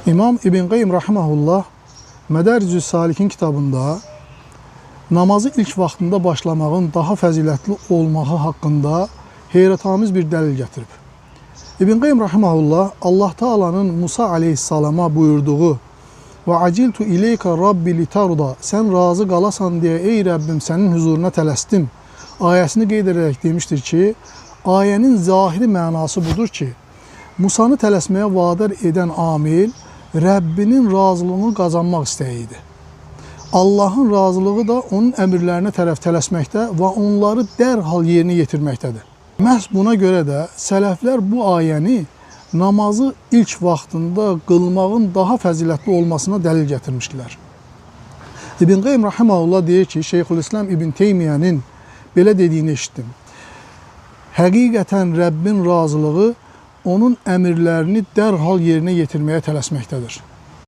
İmam İbn Qayyim rahimehullah Mədəricü Salikin kitabında namazı ilk vaxtında başlamağın daha fəzilətli olmağı haqqında heyrətamiz bir dəlil gətirib. İbn Qayyim rahimehullah Allah Taala'nın Musa aleyhissalama buyurduğu və aciltu ileyka rabbi litarda, sən razı qalasan deyə ey Rəbbim sənin huzuruna tələsdim ayəsini qeyd edərək demişdir ki, ayənin zahiri mənası budur ki, Musanı tələsməyə vadar edən amil Rəbbinin razılığını qazanmaq istəyidir. Allahın razılığı da onun əmrlərinə tərəf tələsməkdə və onları dərhal yerinə yetirməkdədir. Məhz buna görə də sələflər bu ayəni namazı ilk vaxtında qılmağın daha fəzilətli olmasına dəlil gətirmişdilər. İbn Qayyim rahimehullah deyir ki, Şeyxülislam İbn Teymiyyənin belə dediyini eşitdim. Həqiqətən Rəbbin razılığı onun əmrlərini dərhal yerinə yetirməyə tələsməkdədir.